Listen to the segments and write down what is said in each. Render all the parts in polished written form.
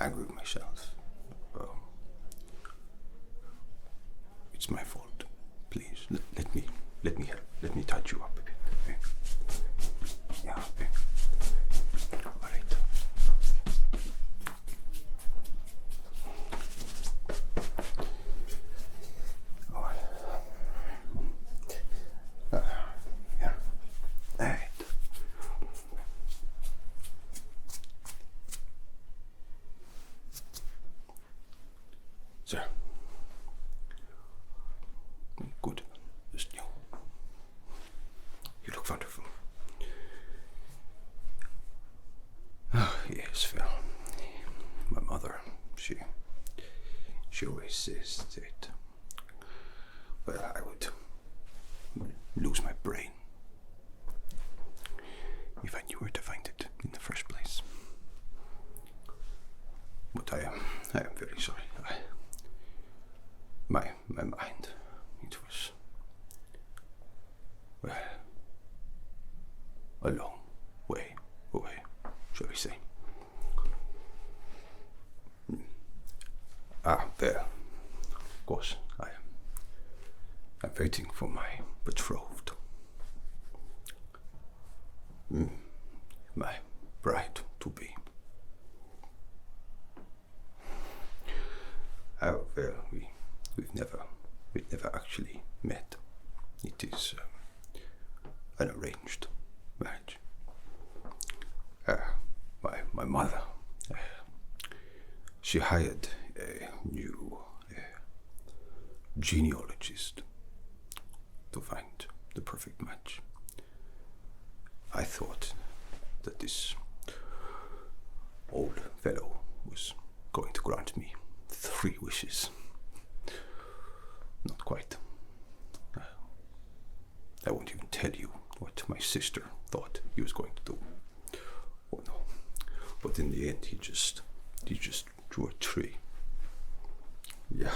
angry with myself. It's my fault. Please, let me help. Let me touch you up a bit. Okay? Yeah, okay. All right. Yeah. All right. Sir. Good. Just you. You look wonderful. Oh, yes, well, my mother, she always says that, well, I would lose my brain if I knew where to find it in the first place. But I am very sorry. My mind, it was, well, a long way away, shall we say. There, of course, I'm waiting for my betrothed. My bride to be. Well, we've never actually met. It is an arranged marriage. My mother, she hired a new genealogist to find the perfect match. I thought that this old fellow was going to grant me 3 wishes. Not quite. I won't even tell you what my sister thought he was going to do. Oh no. But in the end, he just drew a tree. Yeah.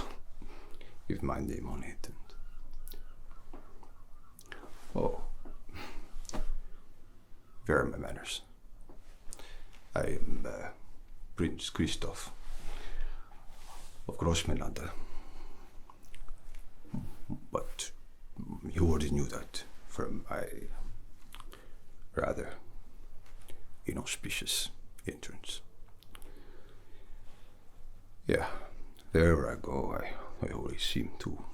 With my name on it. And oh. Where are my manners? I am Prince Christoff of Cringelandia. But you already knew that from my rather inauspicious entrance. Yeah, wherever I go, I always seem to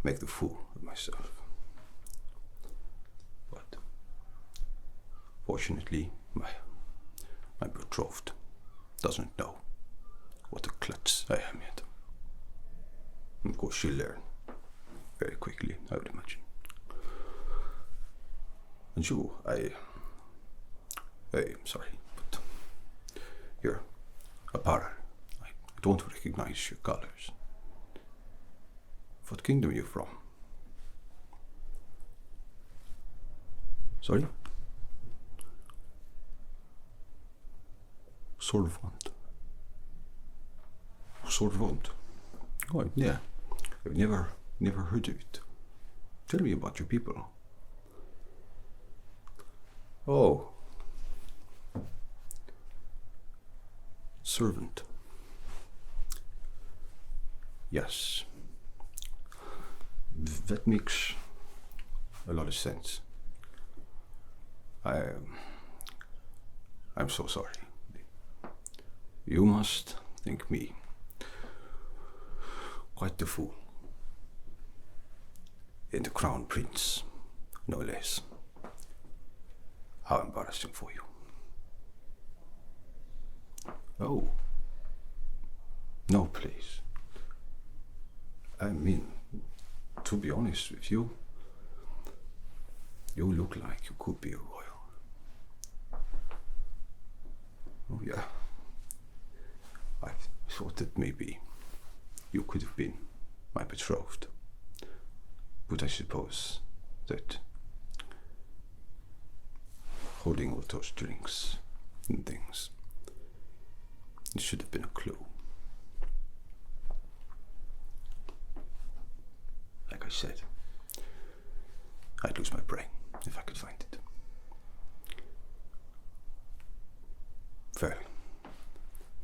make the fool of myself. But fortunately, my betrothed doesn't know what a klutz I am yet. Of course, she'll learn very quickly, I would imagine. And you, I'm sorry, but you're a parar. I don't recognize your colors. What kingdom are you from? Sorry? Sorvant. Sorvant. Oh, yeah. I've never heard of it. Tell me about your people. Oh. Servant. Yes. That makes a lot of sense. I'm so sorry. You must think me quite the fool. And the crown prince, no less. How embarrassing for you. Oh. No, please. I mean, to be honest with you, you look like you could be a royal. Oh yeah. I thought that maybe you could have been my betrothed. But I suppose that holding all those drinks and things, it should have been a clue. Like I said, I'd lose my brain if I could find it. Well,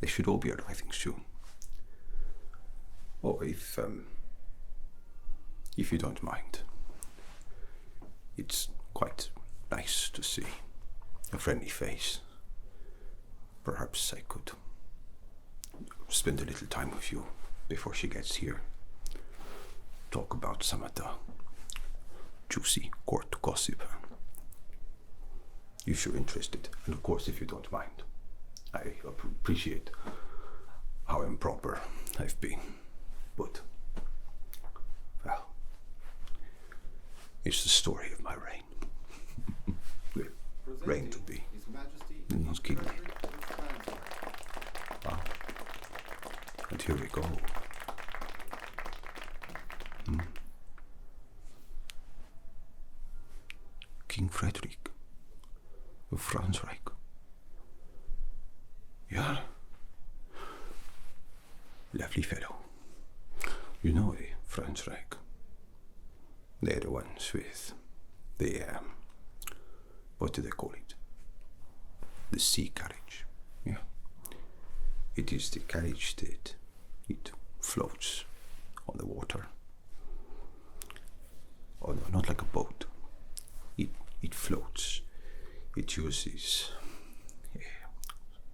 they should all be arriving soon. Oh, if you don't mind, it's quite nice to see a friendly face. Perhaps I could spend a little time with you before she gets here. Talk about some of the juicy court gossip. If you're interested, and of course if you don't mind. I appreciate how improper I've been, but, well, it's the story of my reign. Reign to be. Not kidding. Wow. And here we go. King Frederick of Frankreich. Yeah. Lovely fellow. You know the Frankreich. They're the ones with the, what do they call it? The sea carriage. Yeah. It is the carriage that it floats on the water. Oh no, not like a boat. It floats. It uses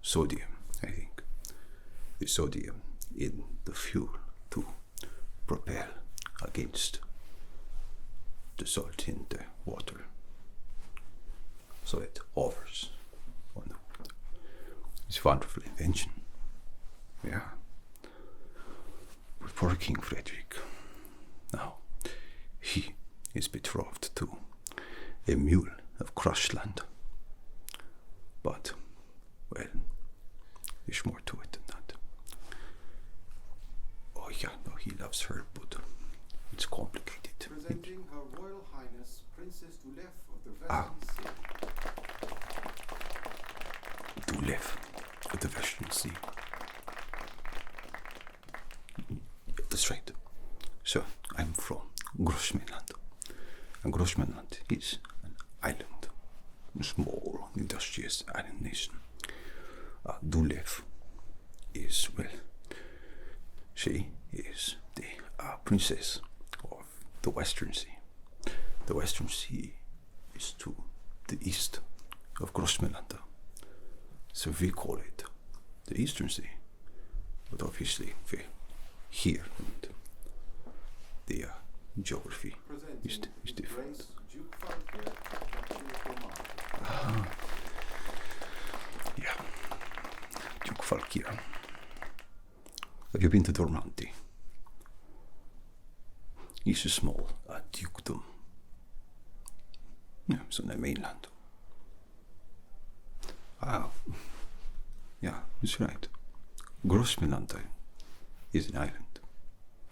sodium, I think. The sodium in the fuel to propel against the salt in the water. So it hovers on the water. It's a wonderful invention. Yeah. But poor King Frederick. Now, he is betrothed to a mule of Crushland. But, well, there's more to it than that. Oh yeah, no, he loves her, but it's complicated. Presenting Her Royal Highness Princess Dulef of the Western Sea. Dulef of the Western Sea. That's right. So, I'm from Grossmanland. And Grossmanland is an island, a small, industrious island nation. Dulef is, well, she is the princess of the Western Sea. The Western Sea is to the east of Grossmanland. So we call it the Eastern Sea. But obviously, we're here and the geography is different. Yeah, Duke Falkir. Have you been to Dormanti? It's a small dukedom. Yeah, it's on the mainland. Yeah, that's right. Grossmanland is an island,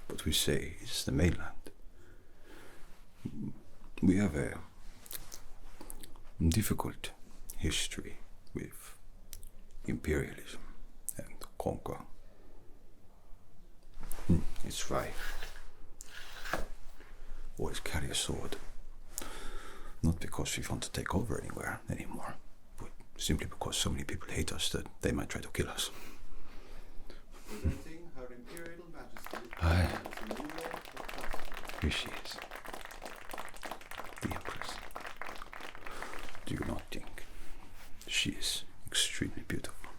but we say it's the mainland. We have a difficult history with imperialism and conquer. It's right. Always carry a sword. Not because we want to take over anywhere anymore, but simply because so many people hate us that they might try to kill us. Presenting Her Imperial Majesty. Here she is. The Empress. Do you not think she is extremely beautiful?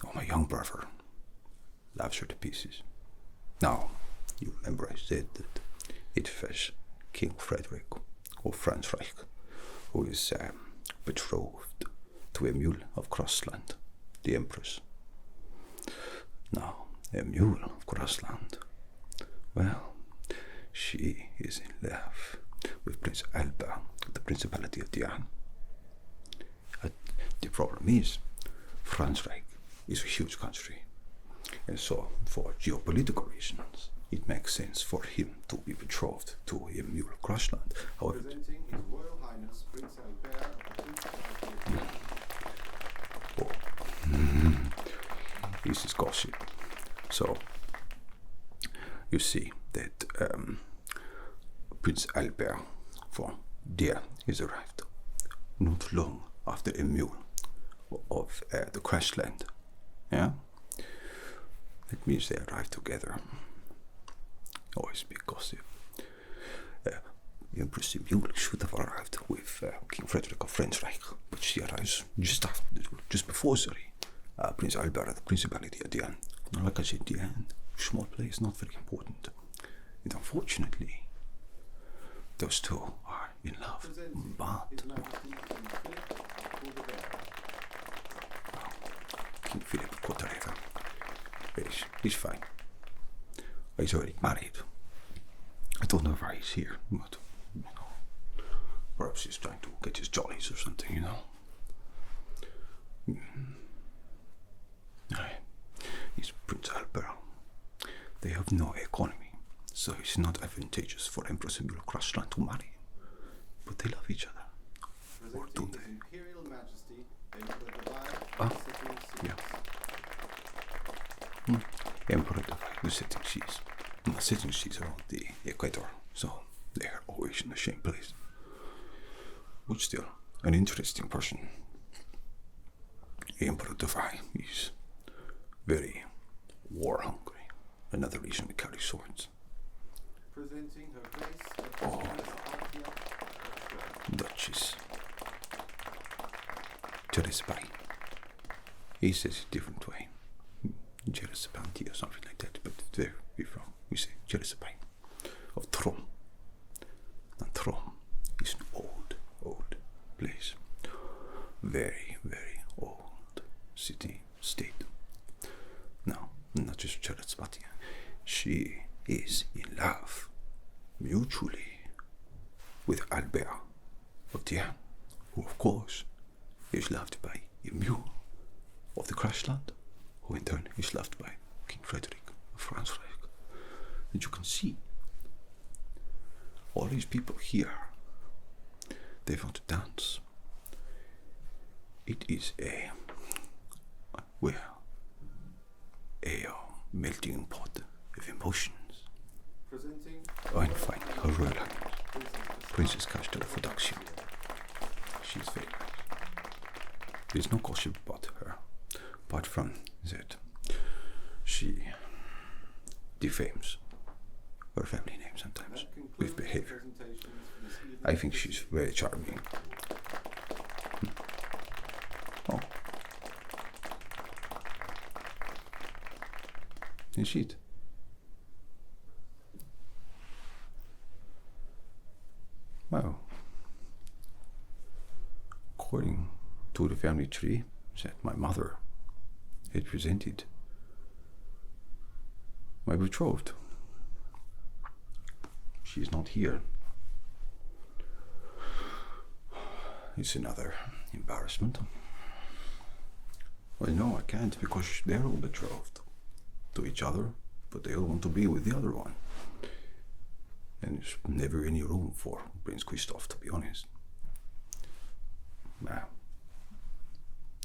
Oh, my young brother loves her to pieces. Now, you remember I said that it was King Frederick of Frankreich who is betrothed to a mule of Crossland, the Empress. Now, a mule of Crossland, well, she is in love with Prince Albert of the Principality of Diane. The problem is, Frankreich is a huge country, and so for geopolitical reasons, it makes sense for him to be betrothed to a mule of Crossland. However, Presenting His Royal Highness Prince Albert of the Principality of Diane. This is gossip. So, you see that Prince Albert from Diane is arrived not long after a mule of the Crashland. Yeah? That means they arrived together. Always be gossip. Empress Emule should have arrived with King Frederick of Frankreich, but she arrives just before, Prince Albert at the Principality at the end. Like I said, the end, small place, not very important. And unfortunately, those two are in love. But King Philip Cotareva, he's fine. He's already married. I don't know why he's here, but perhaps he's trying to get his jollies or something, He's Prince Albert. They have no economy, so it's not advantageous for Empress Emile Crashland to marry him. But they love each other. Or do they? Imperial Majesty, yeah. Emperor Divide, the setting seas. The setting seas around the equator, so they are always in the same place. But still, an interesting person. Emperor Divide is very war hungry. Another reason we carry swords. Presenting her face. Duchess Jeresapai. He says it a different way. Jeresapanti or something like that, but where we're from, we say Jeresapai of Trom. And Trom is an old place. Very, very old city, state. Now, not just Jeresapai. She is in love, mutually, with Albert of Diane, who of course is loved by Emile of the Crashland, who in turn is loved by King Frederick of Frankreich. And you can see all these people here, they want to dance. It is a melting pot of emotions. And finally, her Royal Highness, Princess Christoff of Cringelandia. She's very nice. There's no gossip about her, apart from that she defames her family name sometimes with behavior. I think she's very charming. Oh. Is it? Well, according to the family tree that my mother had presented, my betrothed, she's not here. It's another embarrassment. Well, no, I can't, because they're all betrothed to each other, but they all want to be with the other one. And there's never any room for Prince Christoff, to be honest.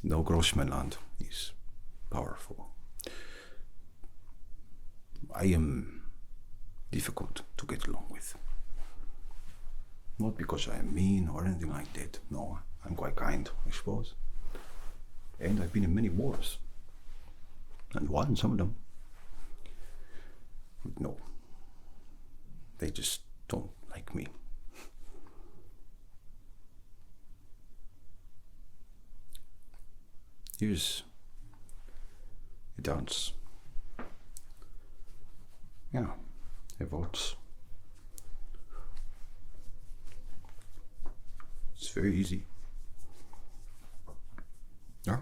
No Grossmanland is powerful. I am difficult to get along with. Not because I am mean or anything like that. No, I'm quite kind, I suppose. And I've been in many wars. And won some of them. But no. They just don't like me. Here's a dance. Yeah, a waltz. It's very easy. Yeah,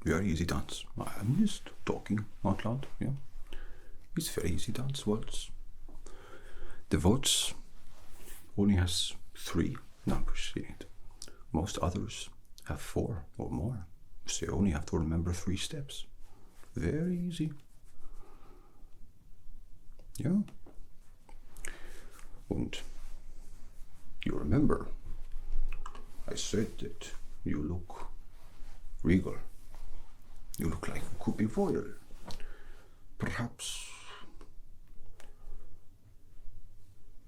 very easy dance. I'm just talking out loud, yeah. It's very easy dance, waltz. The waltz only has 3 numbers in it. Most others have 4 or more. So you only have to remember 3 steps. Very easy. Yeah. And you remember, I said that you look regal. You look like you could be royal. Perhaps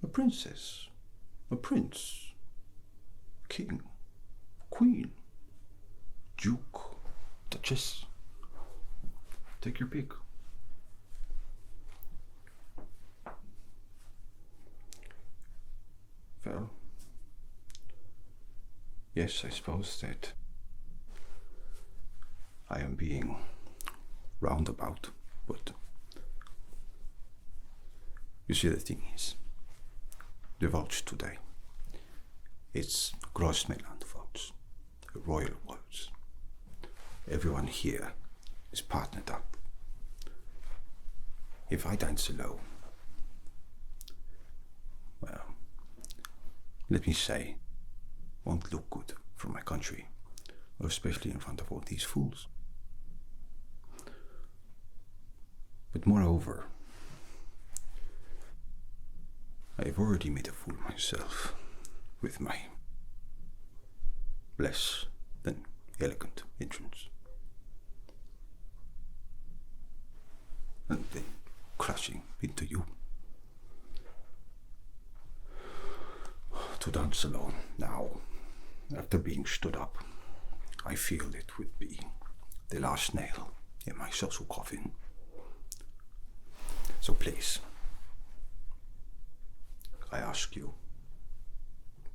a princess, a prince, king, queen, duke, Just take your pick. Well, yes, I suppose that I am being roundabout, but you see, the thing is, divulge today. It's Grossmailand waltz, a royal waltz. Everyone here is partnered up. If I dance alone, well, let me say, won't look good for my country, or especially in front of all these fools. But moreover, I've already made a fool myself with my less than elegant entrance. And then crashing into you. To dance alone now, after being stood up, I feel it would be the last nail in my social coffin. So please, I ask you,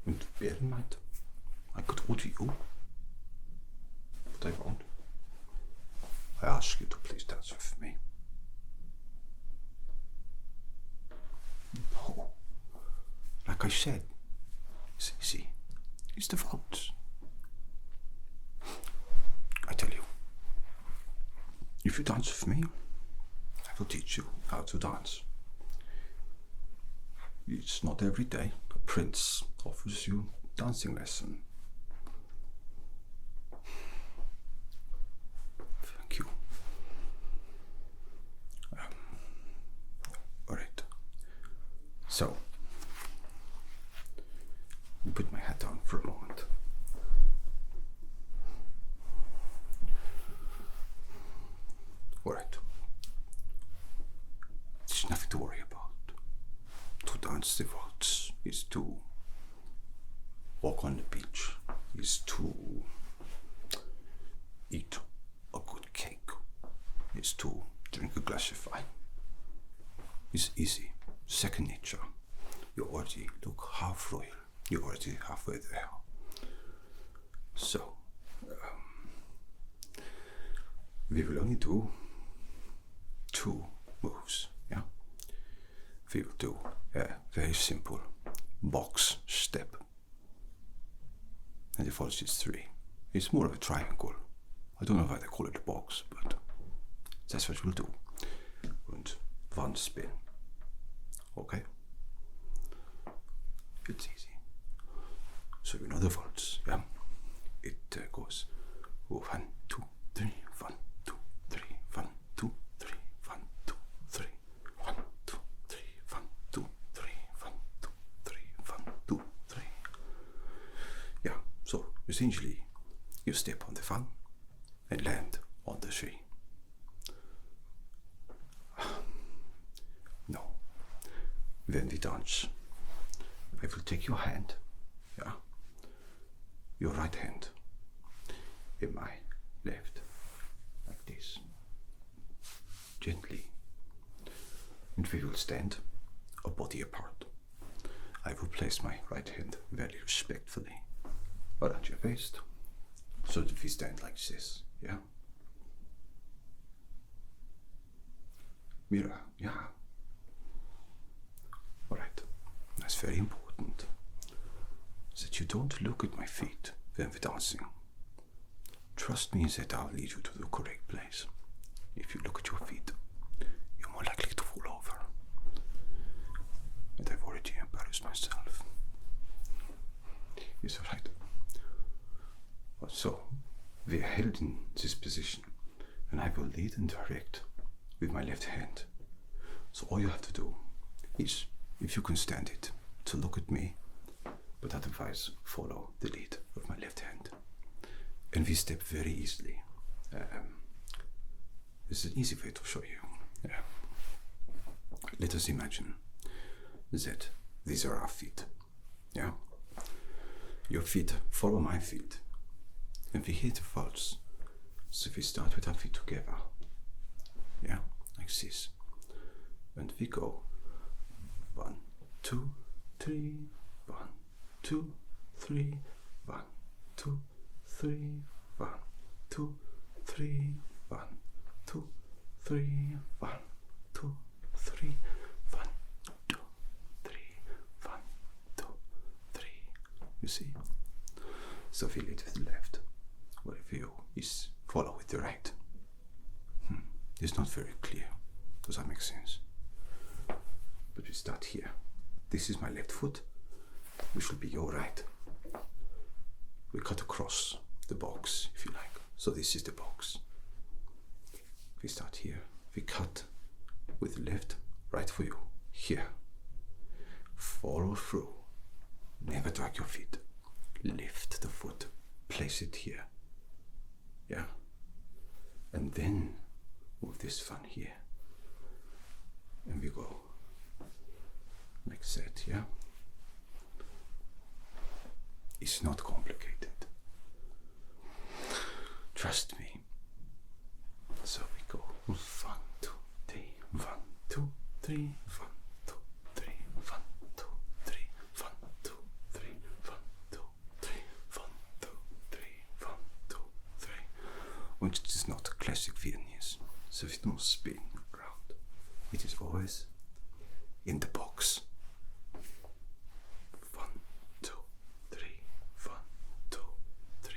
and bear in mind, I could order you, but I won't. I ask you to please dance with me. No, like I said, it's easy. It's the waltz. I tell you, if you dance with me, I will teach you how to dance. It's not every day a prince offers you dancing lesson. Thank you. All right. So, I put my hat down for a moment. All right. There's nothing to worry about. To dance the waltz is to walk on the beach, is to eat a good cake, is to drink a glass of wine. It's easy, second nature. You already look half royal. You're already halfway there. So, we will only do 2 moves, yeah? We will do a very simple box step. And the waltz is 3. It's more of a triangle. I don't know why they call it a box, but that's what we'll do. And 1 spin. Okay? It's easy. So you know the waltz, yeah? It goes 1, 2, 3, 1, 2, 3, 1, 2, 3, 1, 2, 3, 1, 2, 3, 1, 2, 3, 1, 2, 3, 1, 2, 3. Yeah, so essentially you step on the 1 and land on the 3. No. When we dance, I will take your hand, yeah? Your right hand in my left, like this, gently, and we will stand a body apart. I will place my right hand very respectfully around your waist, so that we stand like this, yeah? Mira, yeah. Alright, that's very important. That you don't look at my feet when we're dancing. Trust me that I'll lead you to the correct place. If you look at your feet, you're more likely to fall over. And I've already embarrassed myself. It's alright. So, we are held in this position, and I will lead and direct with my left hand. So all you have to do is, if you can stand it, to look at me, but otherwise follow the lead of my left hand. And we step very easily. This is an easy way to show you. Let us imagine that these are our feet. Yeah? Your feet follow my feet. And we hit the waltz So we start with our feet together. Yeah, like this. And we go 1, 2, 3, 1, 2, 3, 1, 2, 3, 1, 2, 3, 1, 2, 3, 1, 2, 3, 1, 2, 3, 1, 2, 3. You see? So feel it with the left. What if you is follow with the right? It's not very clear. Does that make sense? But we start here. This is my left foot, which will be your right. We cut across the box, if you like. So this is the box. We start here. We cut with the left, right for you. Here. Follow through. Never drag your feet. Lift the foot. Place it here. Yeah. And then move this fan here. And we go like that, yeah? It's not complicated. Trust me. So we go 1, 2, 3, 1, 2, 3, 1, 2, 3, 1, 2, 3, 1, 2, 3, 1, 2, 3, 1, 2, 3, 1, 2, 3. Which is not classic Viennese. So we don't spin around. It is always in the box. 1, 2, 3, 1, 2, 3,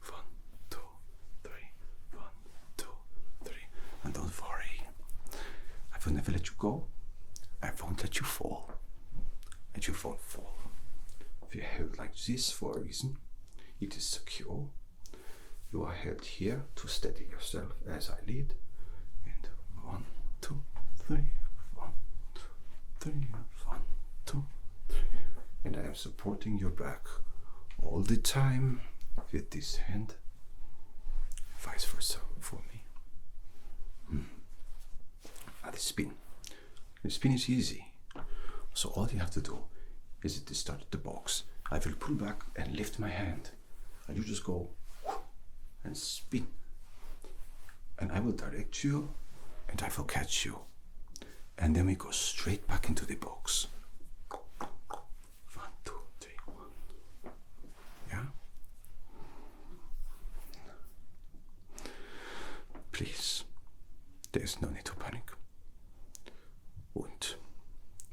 1, 2, 3, 1, 2, 3. And don't worry, I will never let you go. I won't let you fall. And you won't fall. If you're held like this for a reason, it is secure. You are held here to steady yourself as I lead. And 1, 2, 3, 1, 2, 3, 1, 2, 3. And I am supporting your back all the time with this hand, vice versa for me. Now the spin. The spin is easy. So all you have to do is to start the box. I will pull back and lift my hand, and you just go and spin. And I will direct you, and I will catch you. And then we go straight back into the box. 1, 2, 3, 1. Yeah? Please, there's no need to panic. And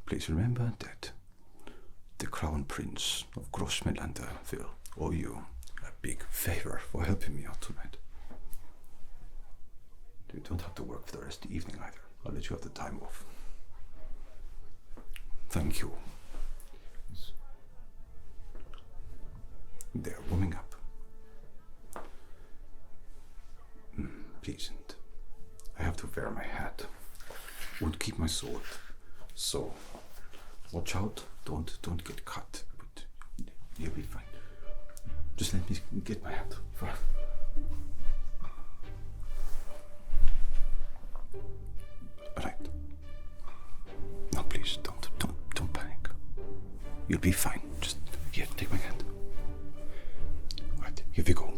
please remember that the Crown Prince of Cringelandia will owe you a big favor for helping me out tonight. You don't have to work for the rest of the evening either. I'll let you have the time off. Thank you. They're warming up. Pleasant. I have to wear my hat. Won't keep my sword. So watch out. Don't get cut. But you'll be fine. Just let me get my hat. Right. No, please don't panic. You'll be fine. Just here, take my hand. Right, here we go.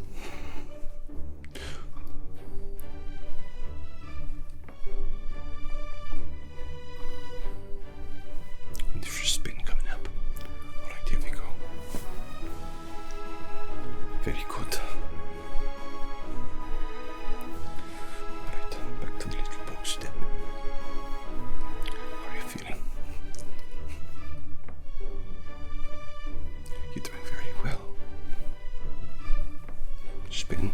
And there's a spin coming up. Alright, here we go. Very good. Alright, back to the little box then. How are you feeling? You're doing very well. Spin.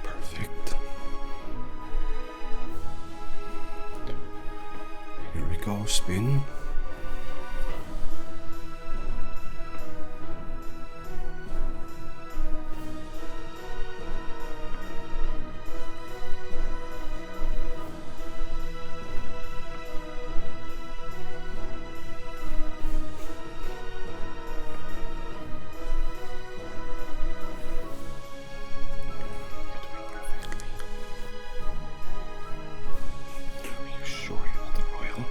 Perfect. Here we go, spin. Are you sure you're not the royal?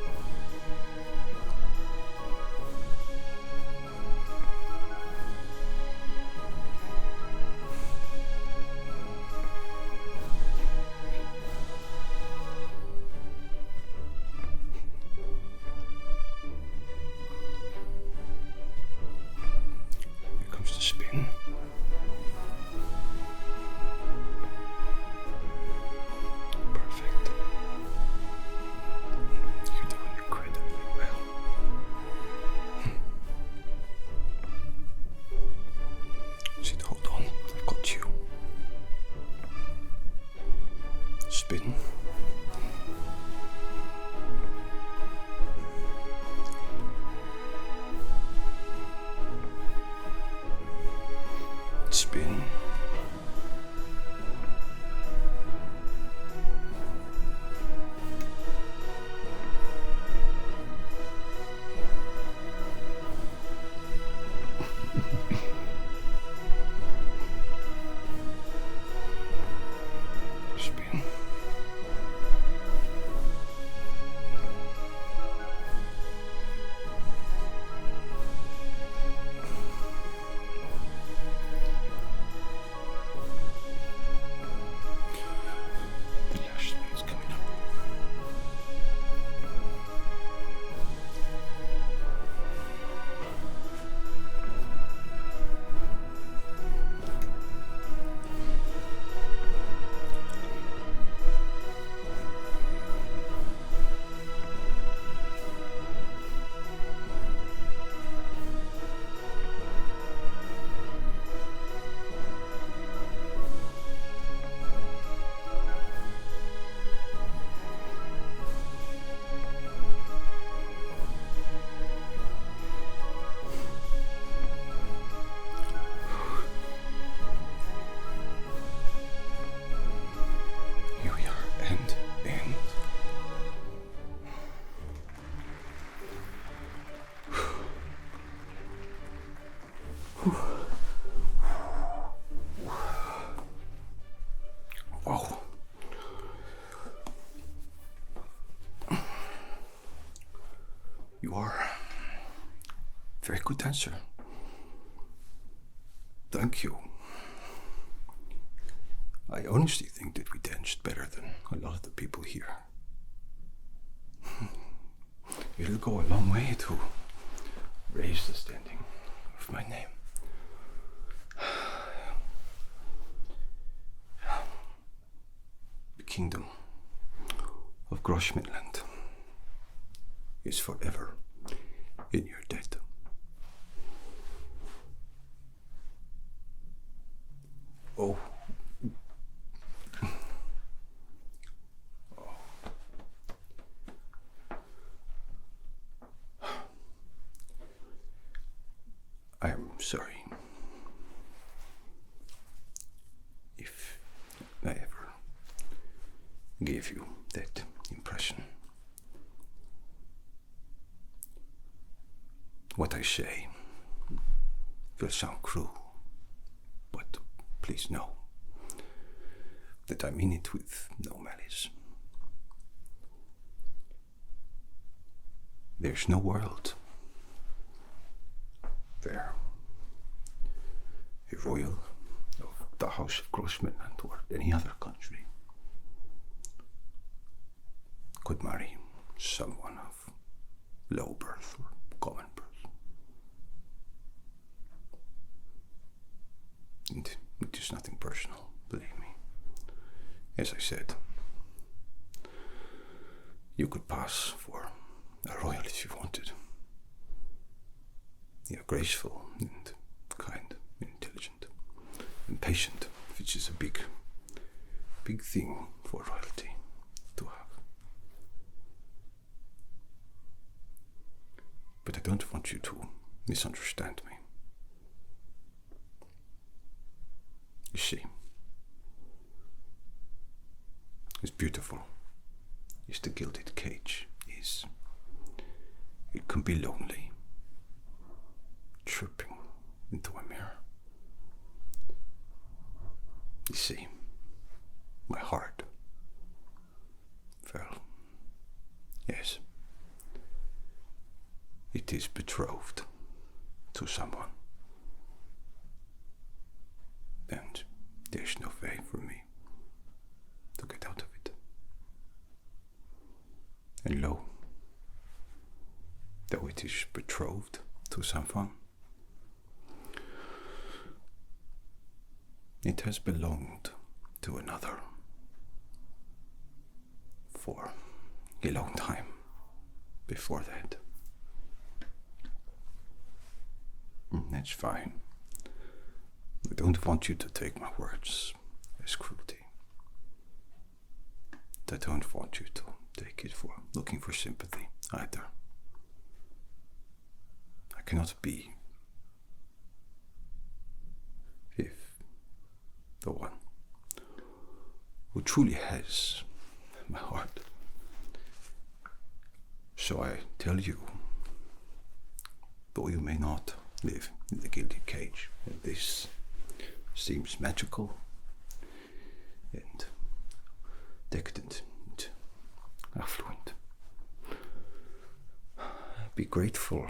Spin. Perfect. You're doing incredibly well. Sit, hold on. I've got you. Spin. Spin. Spin. The last spin is coming up. Here we are, and. Wow. You are a very good dancer. Thank you. I honestly think that we danced better than a lot of the people here. It'll go a long way to raise the standing of my name. The kingdom of Cringelandia is forever in your debt. Oh. I'm sorry if I ever gave you that impression. What I say will sound cruel, but please know that I mean it with no malice. There's no world where a royal of the House of Cringelandia or any other country could marry someone of low birth or common birth. And it is nothing personal, believe me. As I said, you could pass for a royal if you wanted. You're graceful and kind and intelligent and patient, which is a big thing for royalty to have. But I don't want you to misunderstand me. You see, as beautiful as the gilded cage is, it can be lonely, chirping into a mirror. You see, my heart, well, yes, it is betrothed to someone. And there's no way for me to get out of it. And lo, though it is betrothed to someone, it has belonged to another for a long time before that. That's fine. I don't want you to take my words as cruelty. I don't want you to take it for looking for sympathy either. I cannot be if the one who truly has my heart. So I tell you, though you may not live in the gilded cage, and this seems magical and decadent and affluent, be grateful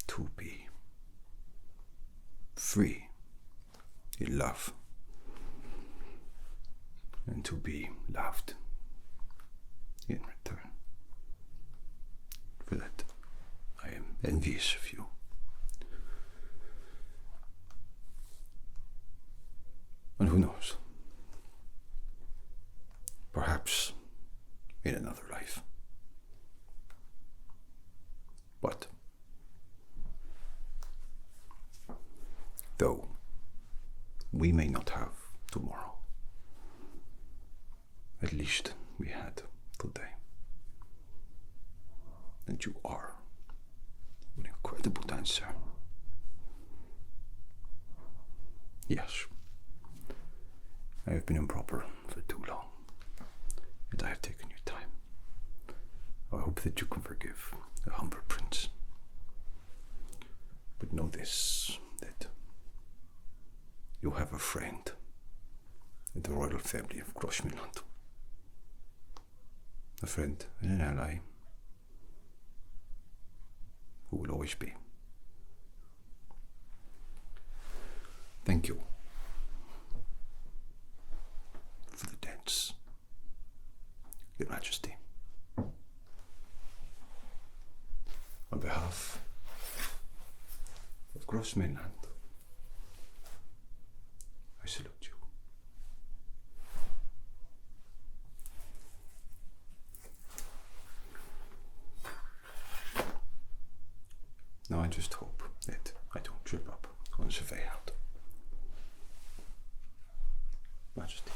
to be free in love and to be loved in return. For that, I am envious of you. And who knows? Perhaps in another life. But though we may not have tomorrow, at least we had today. And you are an incredible dancer. Yes, I have been improper for too long, and I have taken your time. I hope that you can forgive a humble prince. But know this, that you have a friend in the royal family of Cringelandia. A friend and an ally who will always be. Thank you for the dance, Your Majesty. On behalf of Cringelandia, I salute you. Now I just hope that I don't trip up on the way out. Majesty.